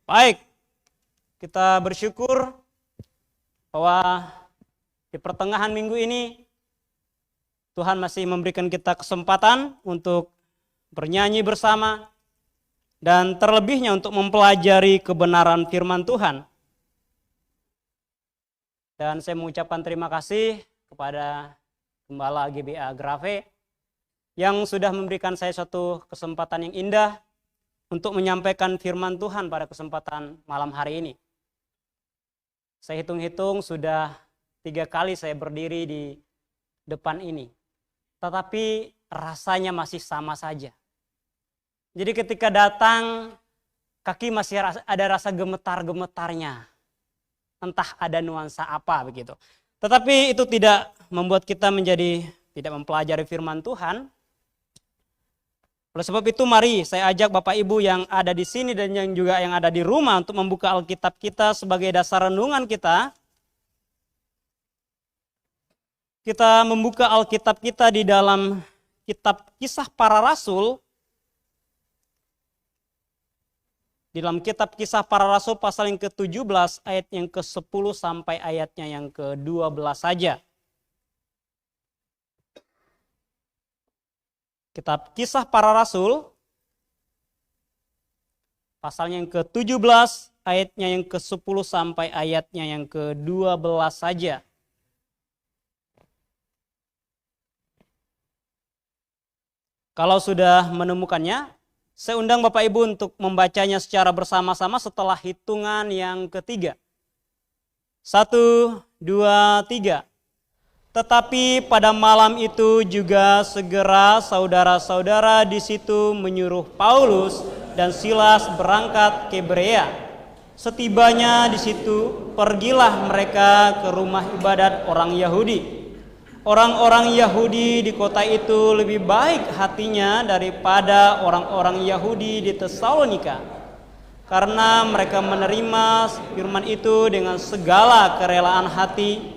Baik, kita bersyukur bahwa di pertengahan minggu ini Tuhan masih memberikan kita kesempatan untuk bernyanyi bersama dan terlebihnya untuk mempelajari kebenaran firman Tuhan. Dan saya mengucapkan terima kasih kepada Gembala GBA Grave yang sudah memberikan saya suatu kesempatan yang indah untuk menyampaikan firman Tuhan pada kesempatan malam hari ini. Saya hitung-hitung sudah 3 kali saya berdiri di depan ini. Tetapi rasanya masih sama saja. Jadi ketika datang, kaki masih ada rasa gemetar-gemetarnya. Entah ada nuansa apa begitu. Tetapi itu tidak membuat kita menjadi tidak mempelajari firman Tuhan. Oleh sebab itu mari saya ajak Bapak Ibu yang ada di sini dan yang juga yang ada di rumah untuk membuka Alkitab kita sebagai dasar renungan kita. Kita membuka Alkitab kita di dalam kitab Kisah Para Rasul. Di dalam kitab Kisah Para Rasul pasal yang ke-17 ayat yang ke-10 sampai ayatnya yang ke-12 saja. Kitab Kisah Para Rasul, pasalnya yang ke-17, ayatnya yang ke-10 sampai ayatnya yang ke-12 saja. Kalau sudah menemukannya, saya undang Bapak Ibu untuk membacanya secara bersama-sama setelah hitungan yang ketiga. 1, 2, 3. Tetapi pada malam itu juga segera saudara-saudara di situ menyuruh Paulus dan Silas berangkat ke Berea. Setibanya di situ, pergilah mereka ke rumah ibadat orang Yahudi. Orang-orang Yahudi di kota itu lebih baik hatinya daripada orang-orang Yahudi di Tesalonika, karena mereka menerima firman itu dengan segala kerelaan hati.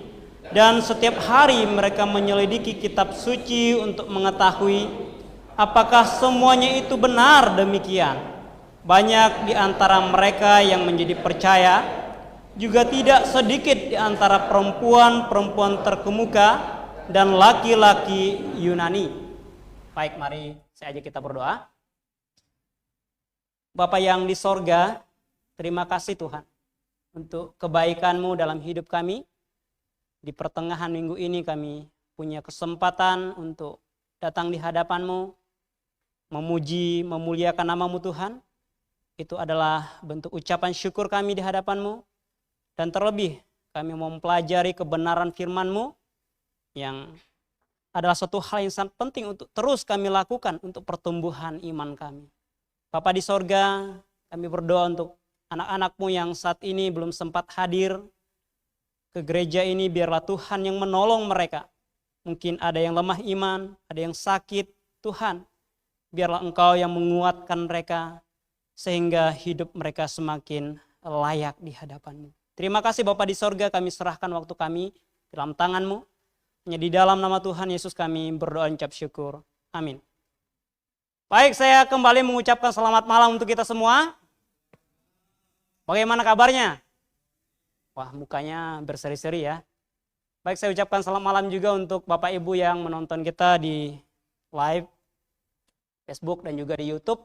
Dan setiap hari mereka menyelidiki kitab suci untuk mengetahui apakah semuanya itu benar demikian. Banyak di antara mereka yang menjadi percaya, juga tidak sedikit di antara perempuan-perempuan terkemuka dan laki-laki Yunani. Baik, mari saya ajak kita berdoa. Bapa yang di sorga, terima kasih Tuhan untuk kebaikan-Mu dalam hidup kami. Di pertengahan minggu ini kami punya kesempatan untuk datang di hadapan-Mu, memuji, memuliakan nama-Mu Tuhan. Itu adalah bentuk ucapan syukur kami di hadapan-Mu. Dan terlebih kami mau mempelajari kebenaran firman-Mu yang adalah suatu hal yang sangat penting untuk terus kami lakukan untuk pertumbuhan iman kami. Bapa di sorga, kami berdoa untuk anak-anak-Mu yang saat ini belum sempat hadir ke gereja ini, biarlah Tuhan yang menolong mereka. Mungkin ada yang lemah iman, ada yang sakit. Tuhan, biarlah Engkau yang menguatkan mereka, sehingga hidup mereka semakin layak di hadapan-Mu. Terima kasih Bapa di sorga, kami serahkan waktu kami dalam tangan-Mu. Hanya di dalam nama Tuhan Yesus kami berdoa dan ucap syukur. Amin. Baik, saya kembali mengucapkan selamat malam untuk kita semua. Bagaimana kabarnya? Wah, mukanya berseri-seri ya. Baik, saya ucapkan selamat malam juga untuk Bapak Ibu yang menonton kita di live Facebook dan juga di YouTube.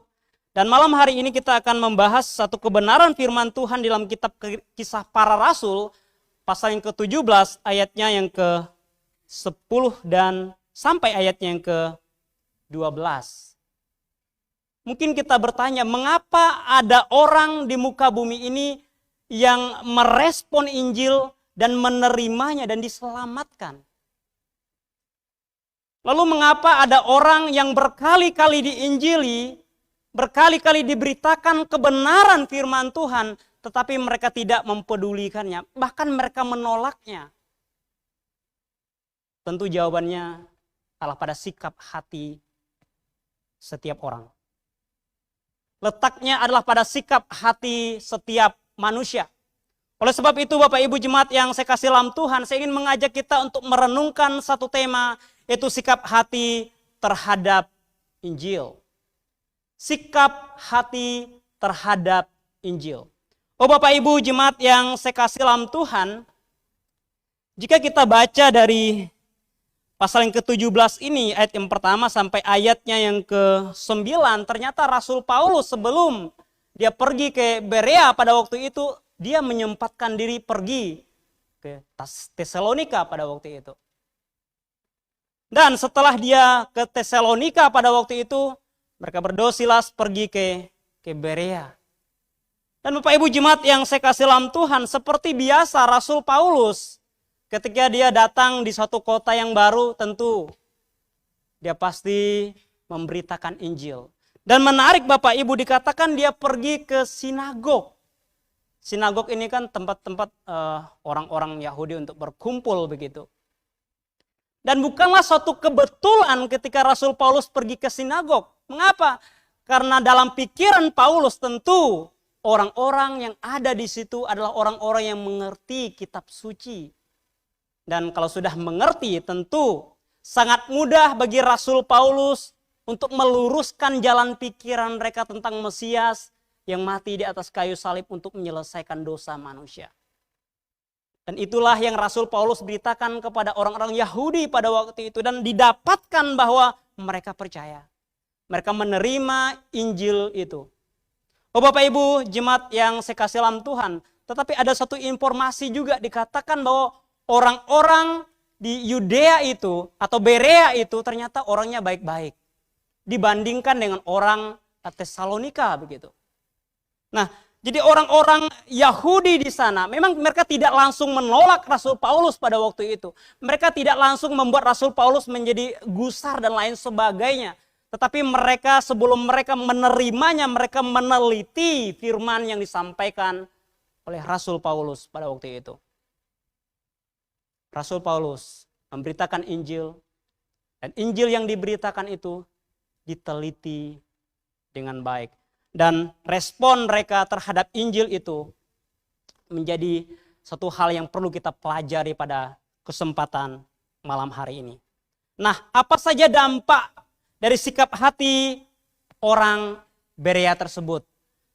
Dan malam hari ini kita akan membahas satu kebenaran firman Tuhan dalam kitab Kisah Para Rasul, pasal yang ke-17, ayatnya yang ke-10 dan sampai ayatnya yang ke-12. Mungkin kita bertanya, mengapa ada orang di muka bumi ini yang merespon Injil dan menerimanya dan diselamatkan? Lalu mengapa ada orang yang berkali-kali diinjili, berkali-kali diberitakan kebenaran firman Tuhan, tetapi mereka tidak mempedulikannya, bahkan mereka menolaknya? Tentu jawabannya adalah pada sikap hati setiap orang. Letaknya adalah pada sikap hati setiap manusia. Oleh sebab itu Bapak Ibu jemaat yang saya kasih dalam Tuhan, saya ingin mengajak kita untuk merenungkan satu tema, yaitu sikap hati terhadap Injil. Sikap hati terhadap Injil. Oh Bapak Ibu jemaat yang saya kasih dalam Tuhan, jika kita baca dari pasal yang ke-17 ini, ayat yang pertama sampai ayatnya yang ke-9, ternyata Rasul Paulus sebelum dia pergi ke Berea pada waktu itu, dia menyempatkan diri pergi ke Tesalonika pada waktu itu. Dan setelah dia ke Tesalonika pada waktu itu, mereka berdua Silas pergi ke Berea. Dan Bapak Ibu jemaat yang saya kasih dalam Tuhan, seperti biasa Rasul Paulus ketika dia datang di suatu kota yang baru, tentu dia pasti memberitakan Injil. Dan menarik Bapak Ibu, dikatakan dia pergi ke sinagog. Sinagog ini kan tempat-tempat orang-orang Yahudi untuk berkumpul begitu. Dan bukanlah suatu kebetulan ketika Rasul Paulus pergi ke sinagog. Mengapa? Karena dalam pikiran Paulus tentu orang-orang yang ada di situ adalah orang-orang yang mengerti kitab suci. Dan kalau sudah mengerti, tentu sangat mudah bagi Rasul Paulus untuk meluruskan jalan pikiran mereka tentang Mesias yang mati di atas kayu salib untuk menyelesaikan dosa manusia. Dan itulah yang Rasul Paulus beritakan kepada orang-orang Yahudi pada waktu itu. Dan didapatkan bahwa mereka percaya. Mereka menerima Injil itu. Oh Bapak Ibu, jemaat yang saya kasih dalam Tuhan. Tetapi ada satu informasi juga dikatakan bahwa orang-orang di Yudea itu atau Berea itu ternyata orangnya baik-baik. Dibandingkan dengan orang Tesalonika begitu. Nah, jadi orang-orang Yahudi di sana memang mereka tidak langsung menolak Rasul Paulus pada waktu itu. Mereka tidak langsung membuat Rasul Paulus menjadi gusar dan lain sebagainya. Tetapi mereka sebelum mereka menerimanya, mereka meneliti firman yang disampaikan oleh Rasul Paulus pada waktu itu. Rasul Paulus memberitakan Injil, dan Injil yang diberitakan itu diteliti dengan baik. Dan respon mereka terhadap Injil itu menjadi satu hal yang perlu kita pelajari pada kesempatan malam hari ini. Nah, apa saja dampak dari sikap hati orang Berea tersebut?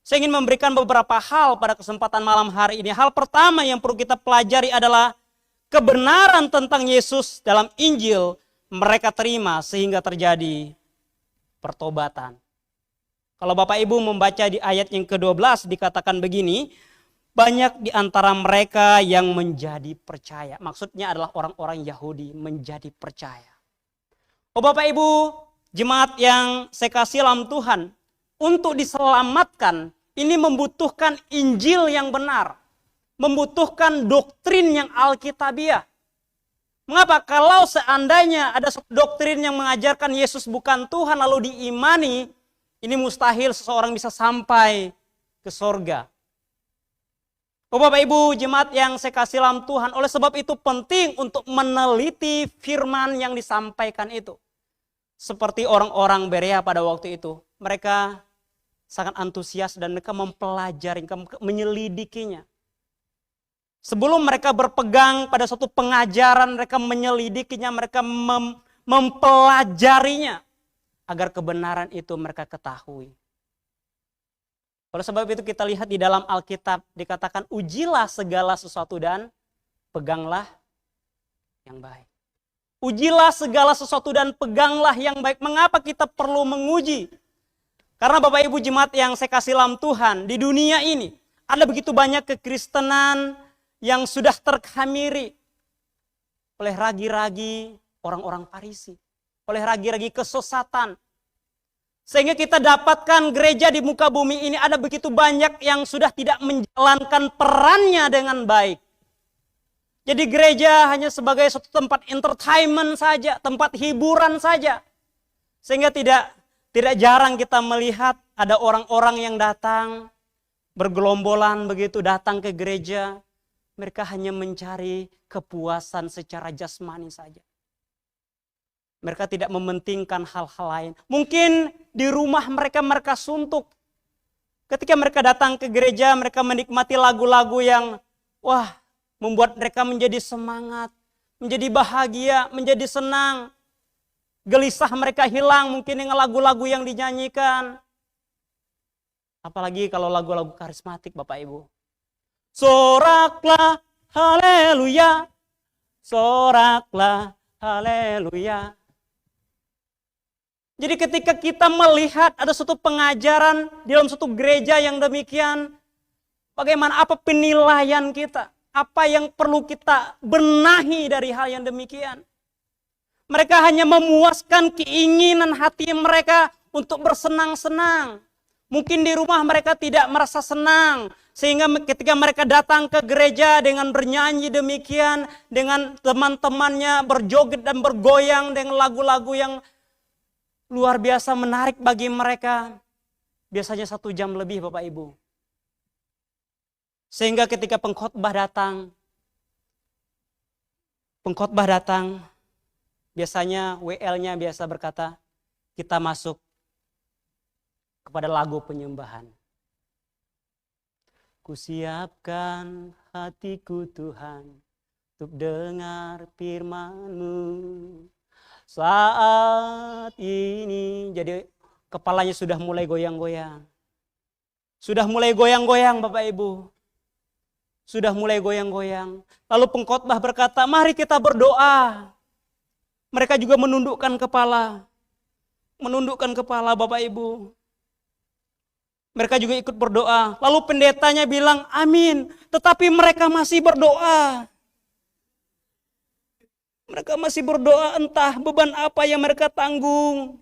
Saya ingin memberikan beberapa hal pada kesempatan malam hari ini. Hal pertama yang perlu kita pelajari adalah kebenaran tentang Yesus dalam Injil mereka terima sehingga terjadi pertobatan. Kalau Bapak Ibu membaca di ayat yang ke-12 dikatakan begini, banyak di antara mereka yang menjadi percaya. Maksudnya adalah orang-orang Yahudi menjadi percaya. Oh Bapak Ibu, jemaat yang saya kasih dalam Tuhan, untuk diselamatkan ini membutuhkan Injil yang benar. Membutuhkan doktrin yang alkitabiah. Mengapa? Kalau seandainya ada doktrin yang mengajarkan Yesus bukan Tuhan lalu diimani, ini mustahil seseorang bisa sampai ke sorga. Oh Bapak Ibu jemaat yang saya kasih dalam Tuhan, oleh sebab itu penting untuk meneliti firman yang disampaikan itu. Seperti orang-orang Berea pada waktu itu, mereka sangat antusias dan mereka mempelajari, menyelidikinya. Sebelum mereka berpegang pada suatu pengajaran, mereka menyelidikinya, mereka mempelajarinya. Agar kebenaran itu mereka ketahui. Oleh sebab itu kita lihat di dalam Alkitab dikatakan ujilah segala sesuatu dan peganglah yang baik. Ujilah segala sesuatu dan peganglah yang baik. Mengapa kita perlu menguji? Karena Bapak Ibu jemaat yang saya kasih dalam Tuhan, di dunia ini ada begitu banyak kekristenan yang sudah terkhamiri oleh ragi-ragi orang-orang Farisi. Oleh ragi-ragi kesesatan. Sehingga kita dapatkan gereja di muka bumi ini ada begitu banyak yang sudah tidak menjalankan perannya dengan baik. Jadi gereja hanya sebagai suatu tempat entertainment saja, tempat hiburan saja. Sehingga tidak jarang kita melihat ada orang-orang yang datang bergelombolan begitu datang ke gereja. Mereka hanya mencari kepuasan secara jasmani saja. Mereka tidak mementingkan hal-hal lain. Mungkin di rumah mereka suntuk. Ketika mereka datang ke gereja, mereka menikmati lagu-lagu yang membuat mereka menjadi semangat, menjadi bahagia, menjadi senang. Gelisah mereka hilang mungkin dengan lagu-lagu yang dinyanyikan. Apalagi kalau lagu-lagu karismatik Bapak Ibu. Soraklah haleluya. Soraklah haleluya. Jadi ketika kita melihat ada suatu pengajaran di dalam suatu gereja yang demikian, bagaimana apa penilaian kita? Apa yang perlu kita benahi dari hal yang demikian? Mereka hanya memuaskan keinginan hati mereka untuk bersenang-senang. Mungkin di rumah mereka tidak merasa senang. Sehingga ketika mereka datang ke gereja dengan bernyanyi demikian, dengan teman-temannya berjoget dan bergoyang dengan lagu-lagu yang luar biasa menarik bagi mereka. Biasanya 1 jam lebih Bapak Ibu. Sehingga ketika pengkhotbah datang, biasanya WL-nya biasa berkata, kita masuk kepada lagu penyembahan. Kusiapkan hatiku Tuhan untuk dengar firman-Mu saat ini. Jadi kepalanya sudah mulai goyang-goyang. Sudah mulai goyang-goyang Bapak Ibu. Sudah mulai goyang-goyang. Lalu pengkhotbah berkata, mari kita berdoa. Mereka juga menundukkan kepala. Menundukkan kepala Bapak Ibu. Mereka juga ikut berdoa. Lalu pendetanya bilang amin. Tetapi mereka masih berdoa. Mereka masih berdoa, entah beban apa yang mereka tanggung.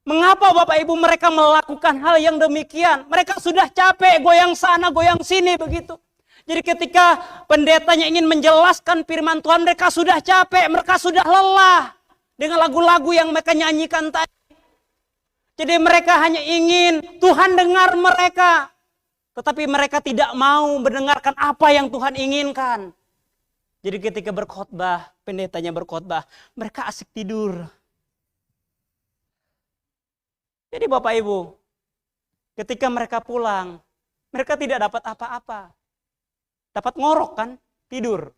Mengapa Bapak Ibu mereka melakukan hal yang demikian? Mereka sudah capek goyang sana, goyang sini begitu. Jadi ketika pendetanya ingin menjelaskan firman Tuhan, mereka sudah capek, mereka sudah lelah dengan lagu-lagu yang mereka nyanyikan tadi. Jadi mereka hanya ingin Tuhan dengar mereka. Tetapi mereka tidak mau mendengarkan apa yang Tuhan inginkan. Jadi ketika berkhotbah, pendetanya berkhotbah, mereka asik tidur. Jadi Bapak Ibu, ketika mereka pulang, mereka tidak dapat apa-apa. Dapat ngorok kan, tidur.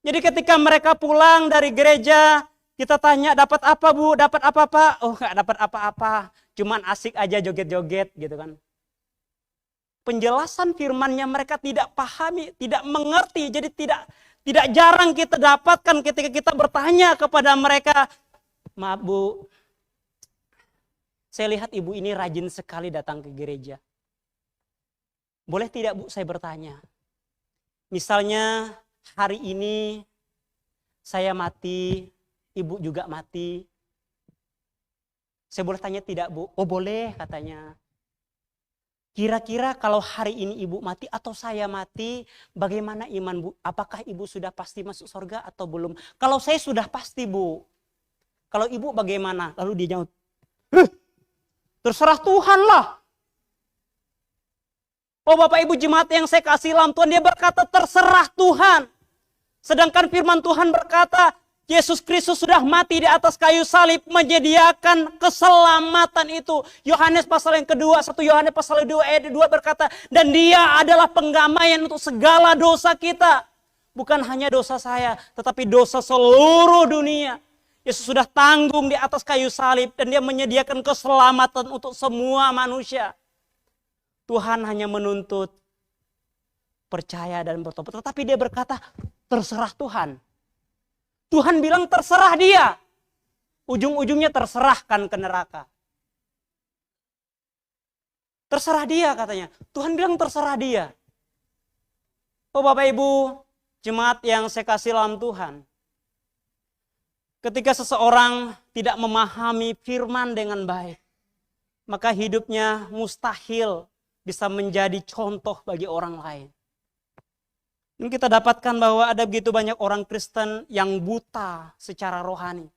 Jadi ketika mereka pulang dari gereja, kita tanya dapat apa Bu, dapat apa Pak? Oh nggak dapat apa-apa, cuman asik aja joget-joget gitu kan. Penjelasan firman-Nya mereka tidak pahami, tidak mengerti. Jadi tidak jarang kita dapatkan ketika kita bertanya kepada mereka, maaf Bu, saya lihat ibu ini rajin sekali datang ke gereja. Boleh tidak Bu saya bertanya? Misalnya hari ini saya mati, ibu juga mati. Saya boleh tanya tidak Bu? Oh boleh katanya. Kira-kira kalau hari ini ibu mati atau saya mati, bagaimana iman Bu? Apakah ibu sudah pasti masuk surga atau belum? Kalau saya sudah pasti Bu. Kalau ibu bagaimana? Lalu dia jawab, terserah Tuhan lah. Oh Bapak Ibu jemaat yang saya kasih dalam Tuhan, dia berkata terserah Tuhan. Sedangkan firman Tuhan berkata, Yesus Kristus sudah mati di atas kayu salib menyediakan keselamatan itu. Yohanes pasal yang kedua, 1 Yohanes pasal 2 ayat 2 berkata, dan dia adalah penggamaian untuk segala dosa kita. Bukan hanya dosa saya, tetapi dosa seluruh dunia. Yesus sudah tanggung di atas kayu salib dan dia menyediakan keselamatan untuk semua manusia. Tuhan hanya menuntut percaya dan bertobat. Tetapi dia berkata, terserah Tuhan. Tuhan bilang terserah dia. Ujung-ujungnya terserahkan ke neraka. Terserah dia katanya. Tuhan bilang terserah dia. Oh Bapak Ibu, jemaat yang saya kasih dalam Tuhan. Ketika seseorang tidak memahami firman dengan baik, maka hidupnya mustahil bisa menjadi contoh bagi orang lain. Dan kita dapatkan bahwa ada begitu banyak orang Kristen yang buta secara rohani.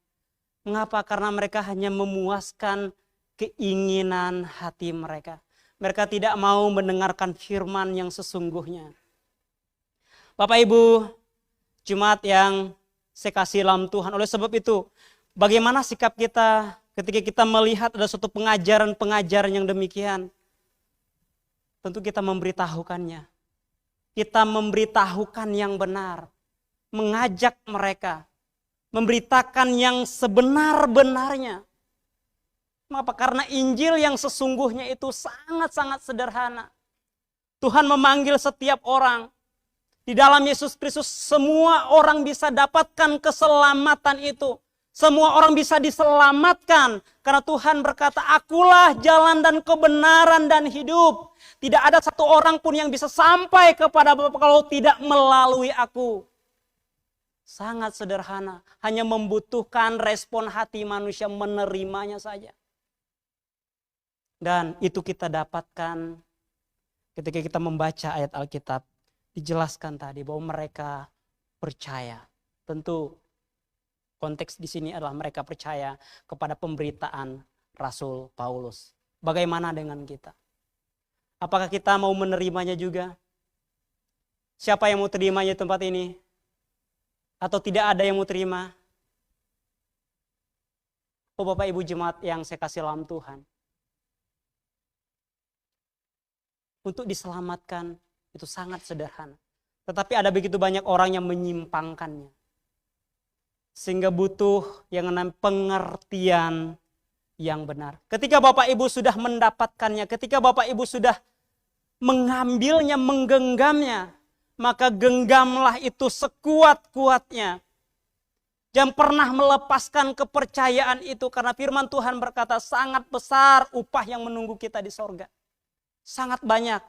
Mengapa? Karena mereka hanya memuaskan keinginan hati mereka. Mereka tidak mau mendengarkan firman yang sesungguhnya. Bapak Ibu, jemaat yang saya kasih dalam Tuhan. Oleh sebab itu, bagaimana sikap kita ketika kita melihat ada suatu pengajaran yang demikian? Tentu kita memberitahukannya. Kita memberitahukan yang benar. Mengajak mereka. Memberitakan yang sebenar-benarnya. Mengapa? Karena Injil yang sesungguhnya itu sangat-sangat sederhana. Tuhan memanggil setiap orang. Di dalam Yesus Kristus semua orang bisa dapatkan keselamatan itu. Semua orang bisa diselamatkan. Karena Tuhan berkata, akulah jalan dan kebenaran dan hidup. Tidak ada satu orang pun yang bisa sampai kepada Bapa kalau tidak melalui aku. Sangat sederhana. Hanya membutuhkan respon hati manusia menerimanya saja. Dan itu kita dapatkan ketika kita membaca ayat Alkitab. Dijelaskan tadi bahwa mereka percaya. Tentu konteks di sini adalah mereka percaya kepada pemberitaan Rasul Paulus. Bagaimana dengan kita? Apakah kita mau menerimanya juga? Siapa yang mau terimanya di tempat ini? Atau tidak ada yang mau terima? Oh Bapak Ibu jemaat yang saya kasih dalam Tuhan. Untuk diselamatkan itu sangat sederhana. Tetapi ada begitu banyak orang yang menyimpangkannya. Sehingga butuh yang namanya pengertian yang benar. Ketika Bapak Ibu sudah mendapatkannya, ketika Bapak Ibu sudah mengambilnya, menggenggamnya, maka genggamlah itu sekuat-kuatnya. Jangan pernah melepaskan kepercayaan itu, karena firman Tuhan berkata sangat besar upah yang menunggu kita di sorga. Sangat banyak.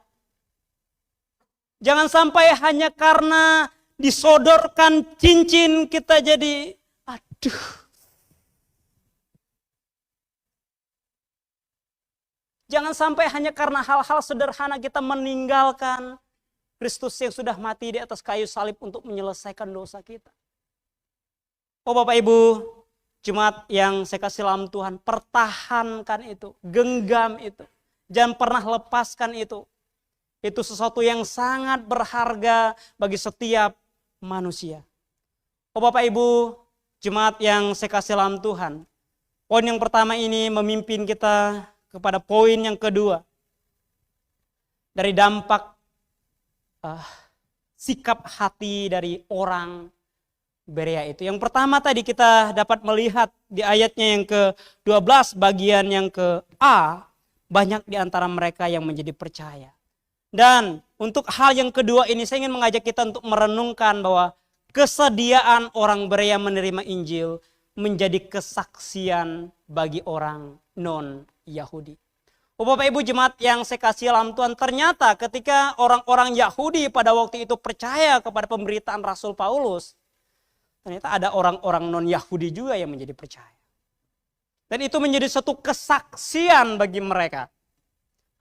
Jangan sampai hanya karena disodorkan cincin kita jadi, aduh. Jangan sampai hanya karena hal-hal sederhana kita meninggalkan Kristus yang sudah mati di atas kayu salib untuk menyelesaikan dosa kita. Oh Bapak Ibu, jemaat yang saya kasih dalam Tuhan, pertahankan itu, genggam itu. Jangan pernah lepaskan itu. Itu sesuatu yang sangat berharga bagi setiap manusia. Oh Bapak Ibu, jemaat yang saya kasih dalam Tuhan. Poin yang pertama ini memimpin kita kepada poin yang kedua. Dari dampak sikap hati dari orang Berea itu. Yang pertama tadi kita dapat melihat di ayatnya yang ke-12 bagian yang ke A. Banyak di antara mereka yang menjadi percaya. Dan untuk hal yang kedua ini saya ingin mengajak kita untuk merenungkan bahwa kesediaan orang Berea menerima Injil menjadi kesaksian bagi orang non-Yahudi. Oh Bapak Ibu jemaat yang saya kasih dalam Tuhan, ternyata ketika orang-orang Yahudi pada waktu itu percaya kepada pemberitaan Rasul Paulus, ternyata ada orang-orang non-Yahudi juga yang menjadi percaya. Dan itu menjadi satu kesaksian bagi mereka.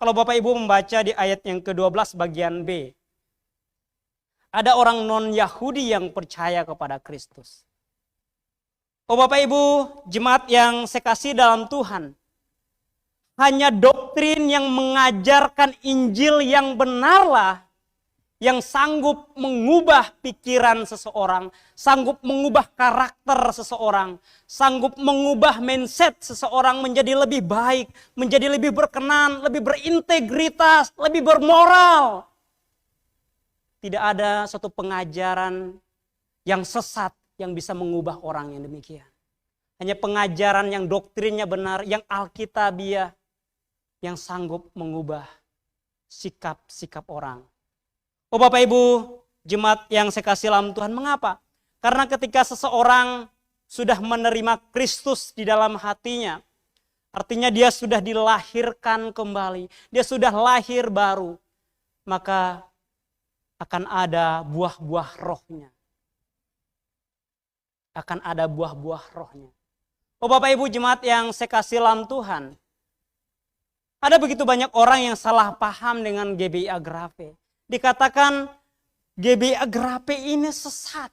Kalau Bapak Ibu membaca di ayat yang ke-12 bagian B. Ada orang non-Yahudi yang percaya kepada Kristus. Oh Bapak Ibu, jemaat yang saya kasih dalam Tuhan. Hanya doktrin yang mengajarkan Injil yang benarlah yang sanggup mengubah pikiran seseorang, sanggup mengubah karakter seseorang, sanggup mengubah mindset seseorang menjadi lebih baik, menjadi lebih berkenan, lebih berintegritas, lebih bermoral. Tidak ada satu pengajaran yang sesat yang bisa mengubah orang yang demikian. Hanya pengajaran yang doktrinnya benar, yang alkitabiah, yang sanggup mengubah sikap-sikap orang. Oh Bapak Ibu, jemaat yang saya kasih dalam Tuhan, mengapa? Karena ketika seseorang sudah menerima Kristus di dalam hatinya, artinya dia sudah dilahirkan kembali, dia sudah lahir baru, maka akan ada buah-buah rohnya. Akan ada buah-buah rohnya. Oh Bapak Ibu jemaat yang saya kasih dalam Tuhan, ada begitu banyak orang yang salah paham dengan GBI Agrafe. Dikatakan GBI Agrafe ini sesat.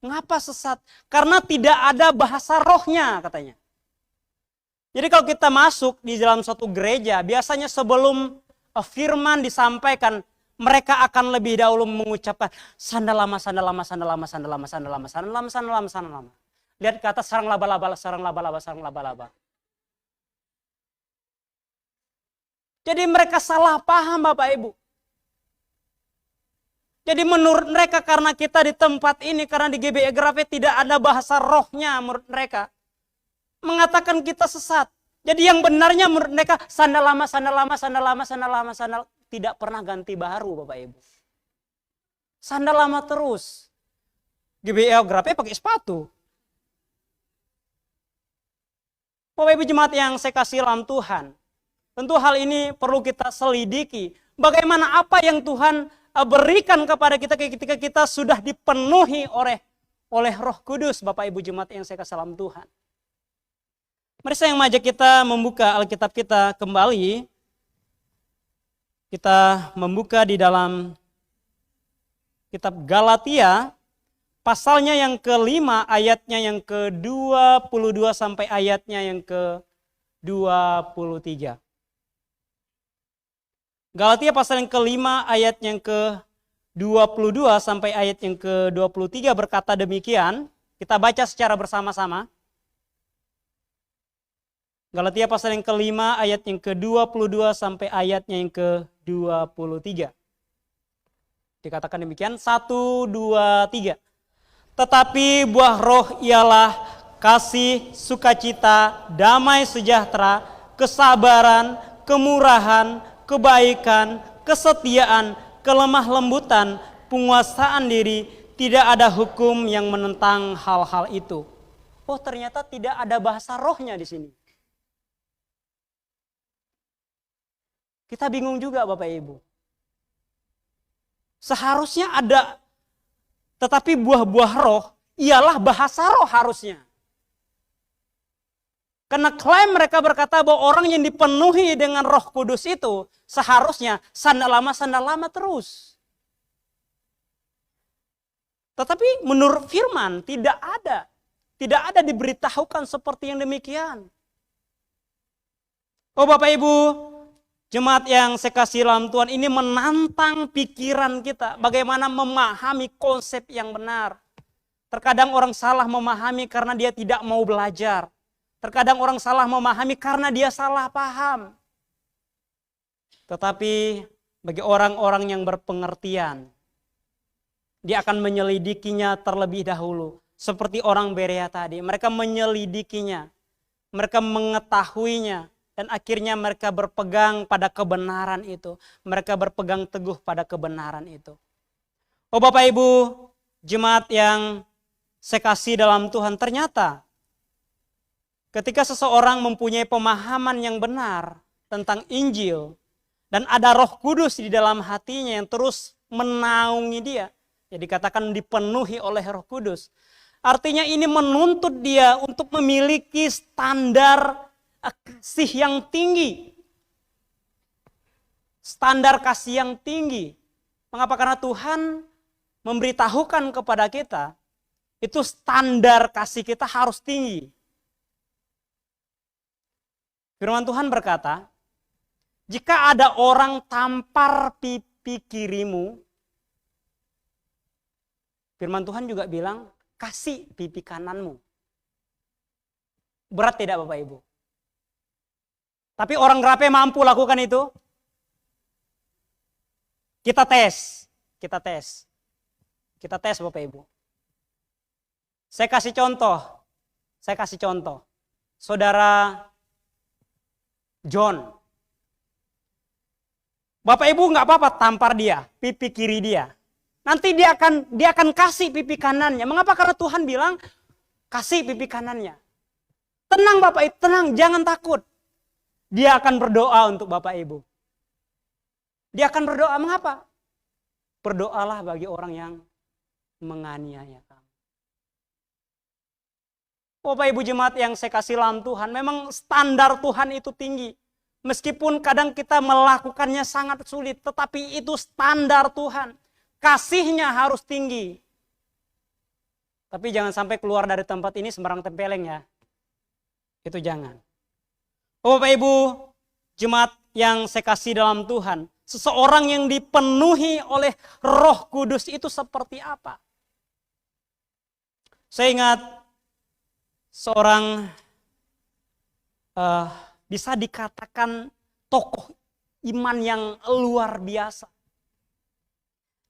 Mengapa sesat? Karena tidak ada bahasa rohnya katanya. Jadi kalau kita masuk di dalam suatu gereja, biasanya sebelum firman disampaikan, mereka akan lebih dahulu mengucapkan sandal lama, sandal lama, sandal lama, sandal lama, sandal lama, sandal lama, sandal lama, sandal lama. Lihat ke atas, sarang laba-laba, sarang laba-laba, sarang laba-laba. Jadi mereka salah paham Bapak Ibu. Jadi menurut mereka karena kita di tempat ini, karena di GBI Agrafe tidak ada bahasa rohnya menurut mereka. Mengatakan kita sesat. Jadi yang benarnya menurut mereka sandal lama, sandal lama, sandal lama, sandal lama, sandal. tidak pernah ganti baru Bapak Ibu. Sandal lama terus. GBL Grape pakai sepatu. Bapak Ibu jemaat yang saya kasih dalam Tuhan, tentu hal ini perlu kita selidiki. Bagaimana apa yang Tuhan berikan kepada kita ketika kita sudah dipenuhi oleh Roh Kudus, Bapak Ibu jemaat yang saya kasih dalam Tuhan. Mari saya mengajak kita membuka Alkitab kita kembali. Kita membuka di dalam kitab Galatia, pasalnya yang ke-5, ayatnya yang ke-22 sampai ayatnya yang ke-23. Galatia pasal yang ke-5, ayat yang ke-22 sampai ayat yang ke-23 berkata demikian. Kita baca secara bersama-sama. Galatia pasal yang ke-5, ayat yang ke-22 sampai ayatnya yang ke-23. Dikatakan demikian, 1, 2, 3. Tetapi buah roh ialah kasih, sukacita, damai sejahtera, kesabaran, kemurahan, kebaikan, kesetiaan, kelemah lembutan, penguasaan diri. Tidak ada hukum yang menentang hal-hal itu. Oh, ternyata tidak ada bahasa rohnya di sini. Kita bingung juga Bapak Ibu. Seharusnya ada, tetapi buah-buah roh ialah bahasa roh harusnya. Karena klaim mereka berkata bahwa orang yang dipenuhi dengan Roh Kudus itu seharusnya sandal lama terus. Tetapi menurut firman tidak ada. Tidak ada diberitahukan seperti yang demikian. Oh Bapak Ibu, jemaat yang saya kasih dalam Tuhan, ini menantang pikiran kita. Bagaimana memahami konsep yang benar. Terkadang orang salah memahami karena dia tidak mau belajar. Terkadang orang salah memahami karena dia salah paham. Tetapi bagi orang-orang yang berpengertian, dia akan menyelidikinya terlebih dahulu. Seperti orang Berea tadi, mereka menyelidikinya. Mereka mengetahuinya. Dan akhirnya mereka berpegang pada kebenaran itu. Mereka berpegang teguh pada kebenaran itu. Oh Bapak Ibu, jemaat yang saya kasih dalam Tuhan, ternyata ketika seseorang mempunyai pemahaman yang benar tentang Injil, dan ada Roh Kudus di dalam hatinya yang terus menaungi dia, ya dikatakan dipenuhi oleh Roh Kudus. Artinya ini menuntut dia untuk memiliki standar kasih yang tinggi. Standar kasih yang tinggi. Mengapa? Karena Tuhan memberitahukan kepada kita, itu standar kasih kita harus tinggi. Firman Tuhan berkata, jika ada orang tampar pipi kirimu, firman Tuhan juga bilang, kasih pipi kananmu. Berat tidak Bapak Ibu? Tapi orang Grape mampu lakukan itu? Kita tes. Kita tes Bapak Ibu. Saya kasih contoh. Saudara John. Bapak Ibu nggak apa-apa tampar dia, pipi kiri dia. Nanti dia akan kasih pipi kanannya. Mengapa? Karena Tuhan bilang kasih pipi kanannya. Tenang Bapak Ibu, tenang, jangan takut. Dia akan berdoa untuk Bapak Ibu. Dia akan berdoa, mengapa? Berdoalah bagi orang yang menganiaya kamu. Bapak Ibu jemaat yang saya kasih dalam Tuhan, memang standar Tuhan itu tinggi. Meskipun kadang kita melakukannya sangat sulit, tetapi itu standar Tuhan. Kasihnya harus tinggi. Tapi jangan sampai keluar dari tempat ini sembarang tempeleng ya. Itu jangan. Bapak Ibu, jemaat yang saya kasih dalam Tuhan, seseorang yang dipenuhi oleh Roh Kudus itu seperti apa? Saya ingat seorang bisa dikatakan tokoh iman yang luar biasa.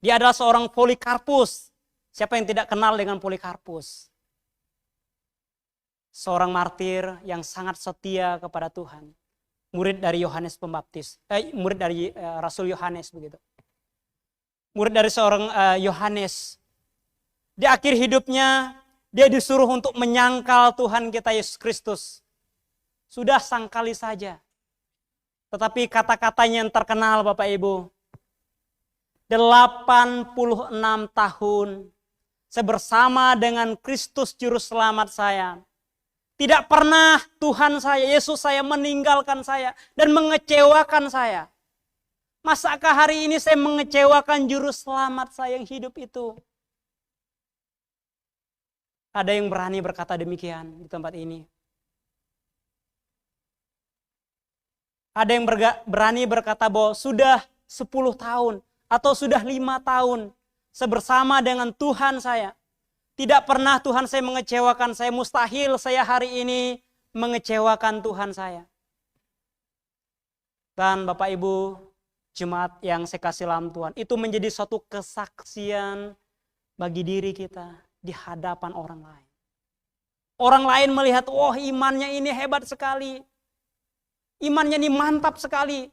Dia adalah seorang Polikarpus. Siapa yang tidak kenal dengan Polikarpus? Seorang martir yang sangat setia kepada Tuhan. murid dari Yohanes Pembaptis, murid dari Rasul Yohanes begitu. Murid dari seorang Yohanes. Di akhir hidupnya dia disuruh untuk menyangkal Tuhan kita Yesus Kristus. Sudah sangkali saja. Tetapi kata-katanya yang terkenal Bapak Ibu. 86 tahun saya bersama dengan Kristus Juru Selamat saya. Tidak pernah Tuhan saya, Yesus saya meninggalkan saya dan mengecewakan saya. Masakah hari ini saya mengecewakan Juru Selamat saya yang hidup itu? Ada yang berani berkata demikian di tempat ini. Ada yang berani berkata bahwa sudah 10 tahun atau sudah 5 tahun saya bersama dengan Tuhan saya. Tidak pernah Tuhan saya mengecewakan saya. Mustahil saya hari ini mengecewakan Tuhan saya. Dan Bapak Ibu, jemaat yang saya kasih dalam Tuhan, itu menjadi suatu kesaksian bagi diri kita di hadapan orang lain. Orang lain melihat, wah imannya ini hebat sekali. Imannya ini mantap sekali.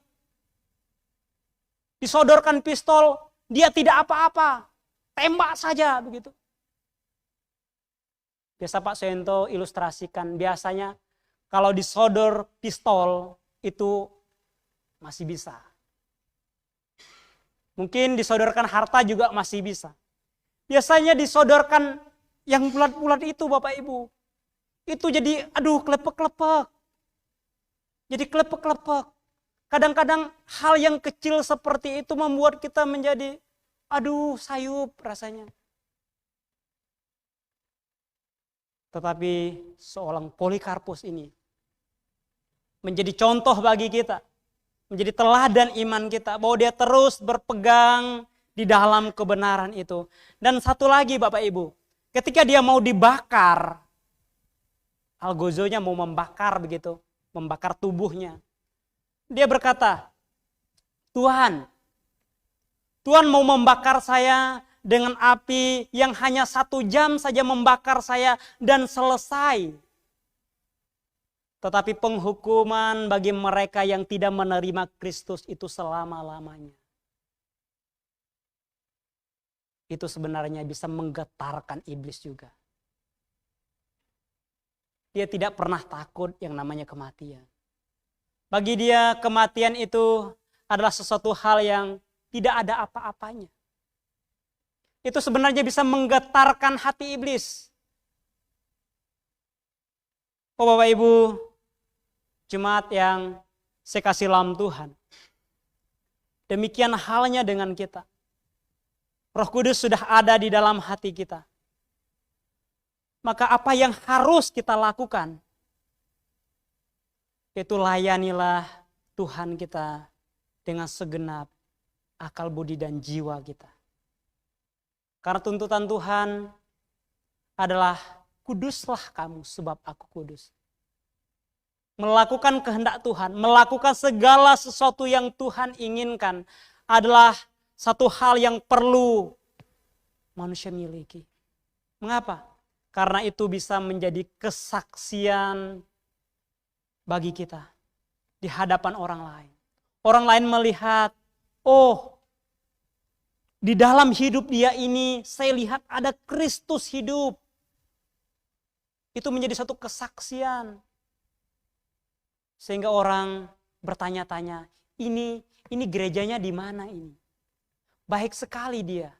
Disodorkan pistol, dia tidak apa-apa. Tembak saja begitu. Biasa Pak Sento ilustrasikan, biasanya kalau disodor pistol itu masih bisa. Mungkin disodorkan harta juga masih bisa. Biasanya disodorkan yang bulat-bulat itu Bapak Ibu. Itu jadi klepek-klepek. Jadi klepek-klepek. Kadang-kadang hal yang kecil seperti itu membuat kita menjadi sayup rasanya. Tetapi seorang Polikarpus ini menjadi contoh bagi kita. Menjadi teladan iman kita. Bahwa dia terus berpegang di dalam kebenaran itu. Dan satu lagi Bapak Ibu. Ketika dia mau dibakar. Algozonya mau membakar begitu. Membakar tubuhnya. Dia berkata, Tuhan mau membakar saya dengan api yang hanya 1 jam saja membakar saya dan selesai. Tetapi penghukuman bagi mereka yang tidak menerima Kristus itu selama-lamanya. Itu sebenarnya bisa menggetarkan iblis juga. Dia tidak pernah takut yang namanya kematian. Bagi dia kematian itu adalah sesuatu hal yang tidak ada apa-apanya. Itu sebenarnya bisa menggetarkan hati iblis. Oh Bapak Ibu, jemaat yang saya kasih dalam Tuhan. Demikian halnya dengan kita. Roh Kudus sudah ada di dalam hati kita. Maka apa yang harus kita lakukan? Itu layanilah Tuhan kita dengan segenap akal budi dan jiwa kita. Karena tuntutan Tuhan adalah kuduslah kamu sebab aku kudus. Melakukan kehendak Tuhan, melakukan segala sesuatu yang Tuhan inginkan adalah satu hal yang perlu manusia miliki. Mengapa? Karena itu bisa menjadi kesaksian bagi kita di hadapan orang lain. Orang lain melihat, di dalam hidup dia ini saya lihat ada Kristus hidup. Itu menjadi satu kesaksian. Sehingga orang bertanya-tanya, ini gerejanya di mana ini? Baik sekali dia.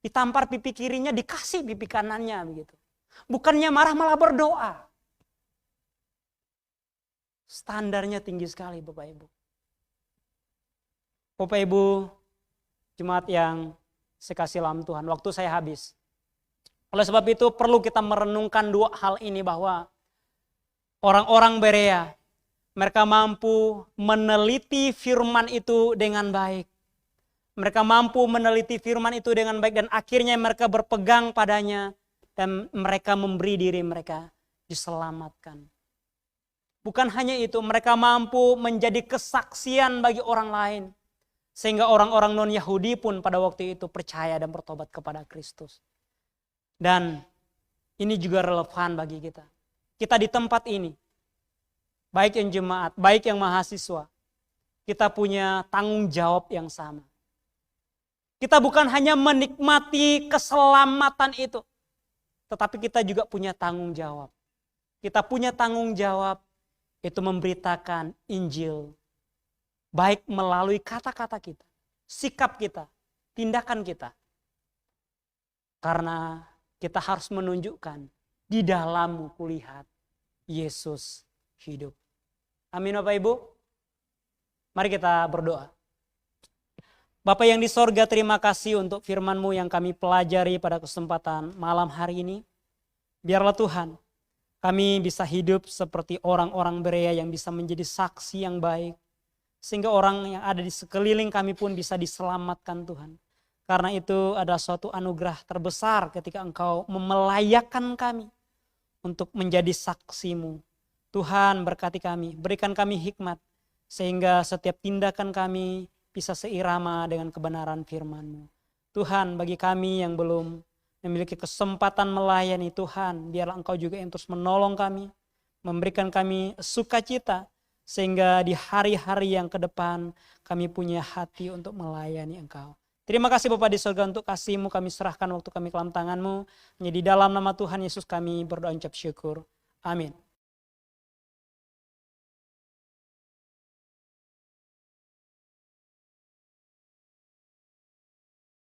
Ditampar pipi kirinya, dikasih pipi kanannya begitu. Bukannya marah malah berdoa. Standarnya tinggi sekali Bapak Ibu. Bapak Ibu, jemaat yang saya kasih dalam Tuhan, waktu saya habis. Oleh sebab itu perlu kita merenungkan 2 hal ini bahwa orang-orang Berea, mereka mampu meneliti firman itu dengan baik. Mereka mampu meneliti firman itu dengan baik dan akhirnya mereka berpegang padanya dan mereka memberi diri mereka diselamatkan. Bukan hanya itu, mereka mampu menjadi kesaksian bagi orang lain. Sehingga orang-orang non-Yahudi pun pada waktu itu percaya dan bertobat kepada Kristus. Dan ini juga relevan bagi kita. Kita di tempat ini. baik yang jemaat, baik yang mahasiswa, kita punya tanggung jawab yang sama. Kita bukan hanya menikmati keselamatan itu, tetapi kita juga punya tanggung jawab. Kita punya tanggung jawab itu memberitakan Injil, baik melalui kata-kata kita, sikap kita, tindakan kita. Karena kita harus menunjukkan, di dalammu kulihat Yesus hidup. Amin Bapak Ibu. Mari kita berdoa. Bapa yang di sorga, terima kasih untuk firman-Mu yang kami pelajari pada kesempatan malam hari ini. Biarlah Tuhan, kami bisa hidup seperti orang-orang Berea yang bisa menjadi saksi yang baik. Sehingga orang yang ada di sekeliling kami pun bisa diselamatkan Tuhan. Karena itu adalah suatu anugerah terbesar ketika Engkau memelayakkan kami untuk menjadi saksi-Mu. Tuhan berkati kami, berikan kami hikmat. Sehingga setiap tindakan kami bisa seirama dengan kebenaran firman-Mu. Tuhan, bagi kami yang belum memiliki kesempatan melayani Tuhan, biarlah Engkau juga yang terus menolong kami, memberikan kami sukacita, sehingga di hari-hari yang ke depan kami punya hati untuk melayani Engkau. Terima kasih Bapa di surga untuk kasih-Mu, kami serahkan waktu kami ke dalam tangan-Mu. Hanya di dalam nama Tuhan Yesus kami berdoa ucap syukur. Amin.